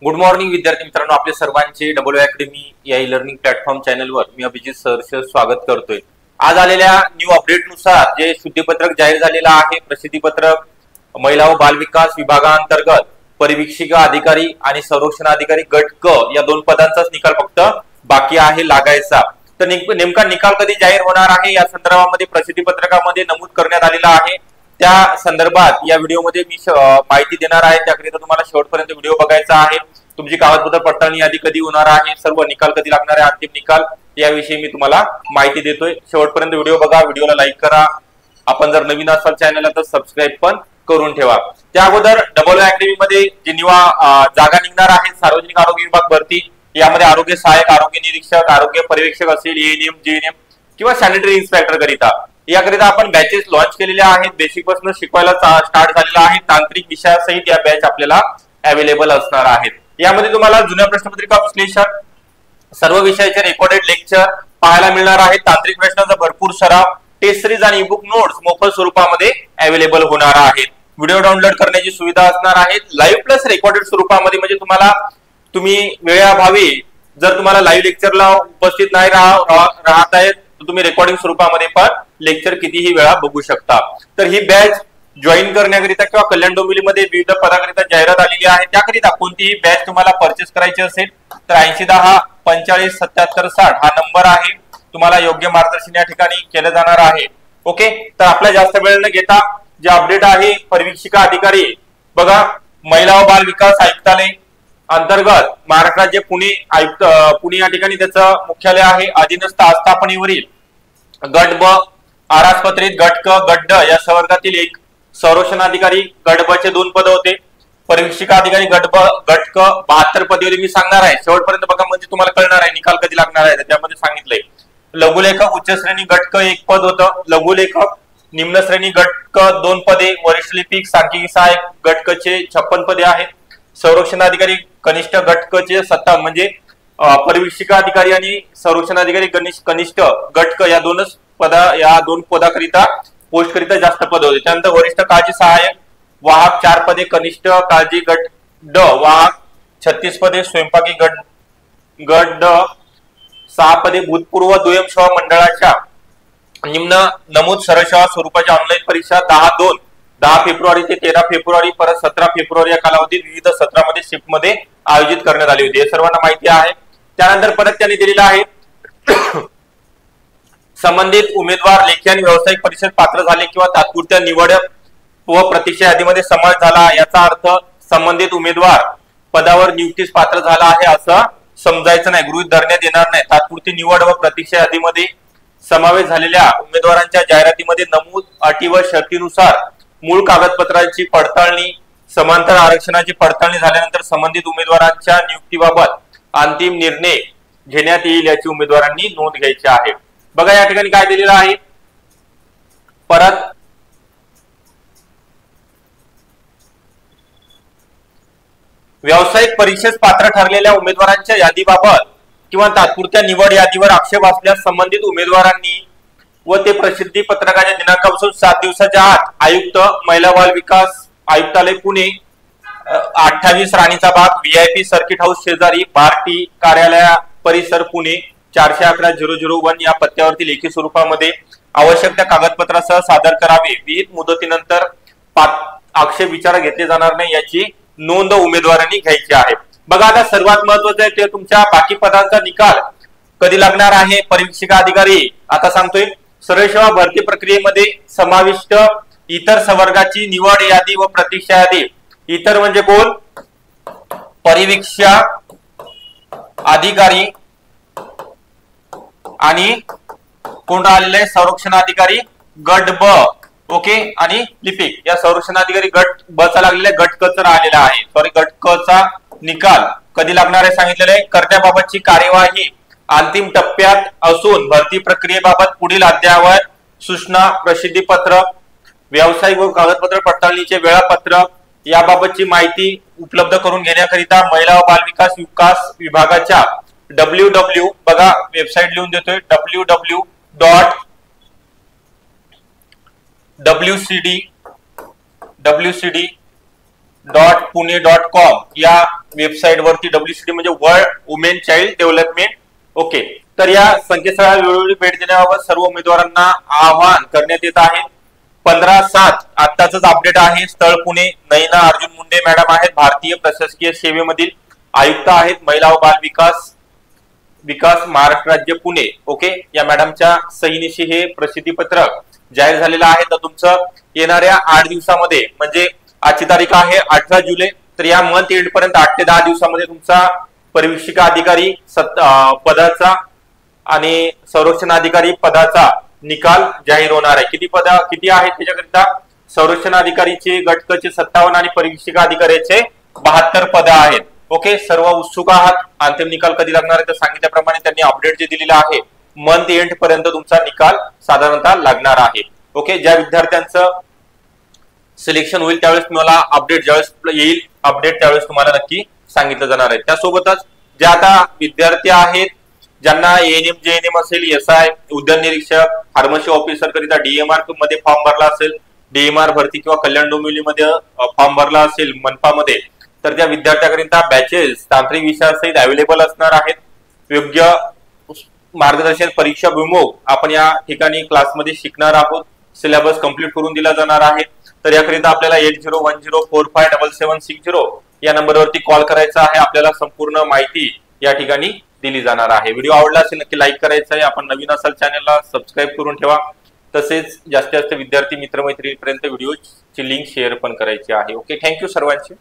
Good morning विद्यार्थी मित्रांनो, आपले सर्वांचे डब्ल्यू अकॅडमी या ई लर्निंग प्लॅटफॉर्म चॅनलवर मी अभिजित सहर्ष स्वागत करतोय। आज आलेल्या न्यू अपडेटनुसार जे शुद्धीपत्रक जाहीर झालेलं आहे, प्रसिद्धीपत्रक महिला व बाल विकास विभागांतर्गत परिवीक्षिका अधिकारी आणि संरक्षण अधिकारी गट क या दोन पदांचाच निकाल फक्त बाकी आहे लागायचा। तर नेमका निकाल कधी जाहीर होणार आहे या संदर्भामध्ये प्रसिद्धीपत्रकामध्ये नमूद करण्यात आलेला आहे। त्या संदर्भात या व्हिडिओमध्ये मी माहिती देणार आहे, त्याकरिता तुम्हाला शेवटपर्यंत व्हिडिओ बघायचा आहे। तुमची कागदपत्र पडताळणी यादी कधी होणार आहे, सर्व निकाल कधी लागणार आहे, अंतिम निकाल याविषयी मी तुम्हाला माहिती देतोय। शेवटपर्यंत व्हिडिओ बघा, व्हिडिओला लाईक करा, आपण जर नवीन असाल चॅनलला तर सबस्क्राईब पण करून ठेवा। त्या अगोदर डब्ल्यू अकॅडमी मध्ये जे जागा निघणार आहेत सार्वजनिक आरोग्य विभाग भरती, यामध्ये आरोग्य सहाय्यक, आरोग्य निरीक्षक, आरोग्य पर्यवेक्षक असेल, एएनएम, जेएनएम किंवा सॅनिटरी इन्स्पेक्टर करिता याकरिता आपण बॅचेस लॉन्च केलेल्या आहेत। बेसिक पासून शिकवायला स्टार्ट झालेला आहे। तांत्रिक विषयासहित या बॅच आपल्याला अवेलेबल असणार आहेत। यामध्ये तुम्हाला जुन्या प्रश्नपत्रिका विश्लेषण, सर्व विषयाचे रेकॉर्डेड लेक्चर पाहायला मिळणार आहे। तांत्रिक प्रश्नांचा भरपूर सराव, टेस्ट सिरीज आणि ईबुक नोट्स मोफत स्वरूपामध्ये अवेलेबल होणार आहेत। व्हिडिओ डाउनलोड करण्याची सुविधा असणार आहे लाईव्ह प्लस रेकॉर्डेड स्वरूपामध्ये, म्हणजे तुम्ही वेळेअभावी जर तुम्हाला लाईव्ह लेक्चरला उपस्थित नाही राहत आहेत तर तुम्ही रेकॉर्डिंग स्वरूपामध्ये पण लेक्चर कितीही वेळा बघू शकता। तर ही बॅच जॉईन करण्याकरिता किंवा कल्याण डोंबिवलीमध्ये विविध पदाकरिता जाहिरात आलेली आहे, त्याकरिता कोणतीही बॅच तुम्हाला परचेस करायची असेल तर 8010 45 77 60 हा नंबर आहे। तुम्हाला योग्य मार्गदर्शन या ठिकाणी केलं जाणार आहे। ओके, तर आपला जास्त वेळ न घेता जे अपडेट आहे, परिवीक्षिका अधिकारी बघा, महिला व बाल विकास आयुक्तालय अंतर्गत महाराष्ट्र राज्य पुणे या ठिकाणी त्याचं मुख्यालय आहे। अधीनस्थ आस्थापनेवरील गट ब आरासपत्रित गट क गट ड या संवर्गातील एक संरक्षण अधिकारी, गट ब चे 2 पद होते। परिवीक्षिका अधिकारी गट क 72 पदे होती। मी सांगणार आहे शेवटपर्यंत बघा, म्हणजे तुम्हाला कळणार आहे निकाल कधी लागणार आहे। त्यामध्ये सांगितलंय लघुलेखक उच्च श्रेणी गट क 1 पद होतं, लघुलेखक निम्न श्रेणी गट क 2 पदे, वरिष्ठ लिपिक सांख्यिकी सहाय्यक गट क चे 56 पदे आहेत। संरक्षण अधिकारी कनिष्ठ गट क चे 57, म्हणजे परिवीक्षिका अधिकारी आणि संरक्षण अधिकारी कनिष्ठ गट क या दोन पदाकरिता पोस्ट करिता जास्त पद होते। त्यानंतर वरिष्ठ काळजी सहाय्यक वाहक 4 पदे, कनिष्ठ काळजी गट ड वाहक 36 पदे, स्वयंपाकी गट ड 6 पदे, भूतपूर्व दुय्यम सेवा मंडळाच्या निम्न नमूद सरळ सेवा स्वरूपाच्या ऑनलाईन परीक्षा 10 फेब्रुवारी ते 13 फेब्रुवारी परत 17 फेब्रुवारी या कालावधीत विविध सत्रामध्ये शिफ्ट मध्ये आयोजित करण्यात आली होती, हे सर्वांना माहिती आहे। त्यानंतर परत त्यांनी दिलेला आहे संबंधित उमेदवार लेखी आणि व्यावसायिक परीक्षेत पात्र झाले किंवा तात्पुरत्या निवड व प्रतीक्षा यादीमध्ये समावेश झाला, याचा अर्थ संबंधित उमेदवार पदावर नियुक्तीस पात्र झाला आहे असं समजायचं नाही, गृहीत धरण्यात येणार नाही। तात्पुरती निवड व प्रतीक्षा यादीमध्ये समावेश झालेल्या उमेदवारांच्या जाहिरातीमध्ये नमूद अटी व शर्तीनुसार मूळ कागदपत्रांची पडताळणी, समांतर आरक्षणाची पडताळणी झाल्यानंतर संबंधित उमेदवारांच्या नियुक्तीबाबत अंतिम निर्णय घेण्यात येईल याची उमेदवारांनी नोंद घ्यायची आहे। बघा या ठिकाणी काय दिलेलं आहे, परत व्यावसायिक परीक्षेस पात्र ठरलेल्या उमेदवारांच्या यादीबाबत किंवा तात्पुरत्या निवड यादीवर आक्षेप असल्यास संबंधित उमेदवारांनी व ते प्रसिद्धी पत्रकाच्या दिनांकापासून 7 दिवसाच्या आत आयुक्त, महिला बाल विकास आयुक्तालय पुणे 28 राणीचा बाग, VIP सर्किट हाऊस शेजारी, भारती कार्यालय परिसर पुणे 411-001 या पत्त्यावरती लेखी स्वरूपामध्ये आवश्यक त्या कागदपत्रासह सादर करावे। विहित मुदतीनंतर आक्षेप विचारात घेतले जाणार नाही याची नोंद उमेदवारांनी घ्यायची आहे। बघा आता सर्वात महत्वाचं आहे ते तुमच्या बाकी पदांचा निकाल कधी लागणार आहे। परिवीक्षिका अधिकारी आता सांगतोय, सरळ सेवा भरती प्रक्रियेमध्ये समाविष्ट इतर संवर्गाची निवड यादी व प्रतीक्षा यादी, इतर म्हणजे कोण, परिवीक्षा अधिकारी आणि कोण आलेले आहे, संरक्षण अधिकारी गट ब, ओके, आणि लिपिक या संरक्षण अधिकारी गट ब चा लागलेला गट क चा राहिलेला आहे, सॉरी गट क चा निकाल कधी लागणार आहे सांगितलेलं आहे। करण्याबाबतची कार्यवाही अंतिम टप्प्यात असून भरती प्रक्रियेबाबत पुढील अद्ययावत सूचना, प्रसिद्धी पत्रक, व्यावसायिक व कागदपत्र पडताळणीचे वेळापत्रक याबाबतची माहिती उपलब्ध करून घेण्याकरिता महिला व बाल विकास विभागाच्या www बघा वेबसाईट लिहून देतोय www.wcd.pune.com या वेबसाईट वरती WCD म्हणजे world women child development. Okay, तर या संकेतस्थळाला वेळोवेळी भेट देण्याबाबत सर्व उमेदवारांना आवाहन करण्यात येत आहे. 15/7 आत्ताच अपडेट आहे. स्थळ पुणे. नैना अर्जुन मुंडे मॅडम आहेत, भारतीय प्रशासकीय सेवेमधील आयुक्त आहेत, महिला व बाल विकास महाराष्ट्र राज्य पुणे. ओके, या मॅडमच्या सहीनिशी हे प्रसिद्धी पत्रक जाहीर झालेलं आहे. तर तुमचं येणाऱ्या 8 दिवसामध्ये म्हणजे आजची तारीख आहे 18 जुलै, तर या मंथ एंड पर्यंत 8 ते 10 दिवसामध्ये तुमचा परिवीक्षिका अधिकारी पदाचा आणि संरक्षण अधिकारी पदाचा निकाल जाहीर होणार आहे. किती आहेत त्याच्याकरिता? संरक्षण अधिकारीचे गट क चे 57 आणि परिवीक्षिका अधिकाऱ्याचे 72 पद आहेत. ओके, सर्व उत्सुक आहात. अंतिम निकाल कधी लागणार आहे तर सांगितल्याप्रमाणे त्यांनी अपडेट जे दिलेलं आहे मंथ एंड पर्यंत तुमचा निकाल साधारणतः लागणार आहे. ओके, ज्या विद्यार्थ्यांचं सिलेक्शन होईल त्यावेळेस तुम्हाला अपडेट ज्यावेळेस येईल अपडेट त्यावेळेस तुम्हाला नक्की सांगितलं जाणार आहे. त्यासोबतच जे आता विद्यार्थी आहेत ज्यांना एएनएम जेएनएम असेल, SI उद्यान निरीक्षक, फार्मसी ऑफिसर करिता DMR मध्ये फॉर्म भरला असेल, DMR भरती किंवा कल्याण डोंबिवलीमध्ये फॉर्म भरला असेल मनपामध्ये, तर त्या विद्यार्थ्यांकरिता बॅचेस तांत्रिक विषयासहित अवेलेबल असणार आहेत. योग्य मार्गदर्शन परीक्षा विमुख आपण या ठिकाणी क्लासमध्ये शिकणार आहोत. सिलेबस कंप्लीट करून दिला जाणार आहे. तर याकरिता आपल्याला 8010457760 या नंबरवरती कॉल करायचा आहे. आपल्याला संपूर्ण माहिती या ठिकाणी दिली जाणार आहे. व्हिडिओ आवडला असेल नक्की लाईक करायचा आहे. आपण नवीन असाल चॅनलला सबस्क्राईब करून ठेवा. तसेच जास्तीत जास्त विद्यार्थी मित्रमैत्रिणींपर्यंत व्हिडिओची लिंक शेअर पण करायची आहे. ओके, थँक्यू सर्वांचे.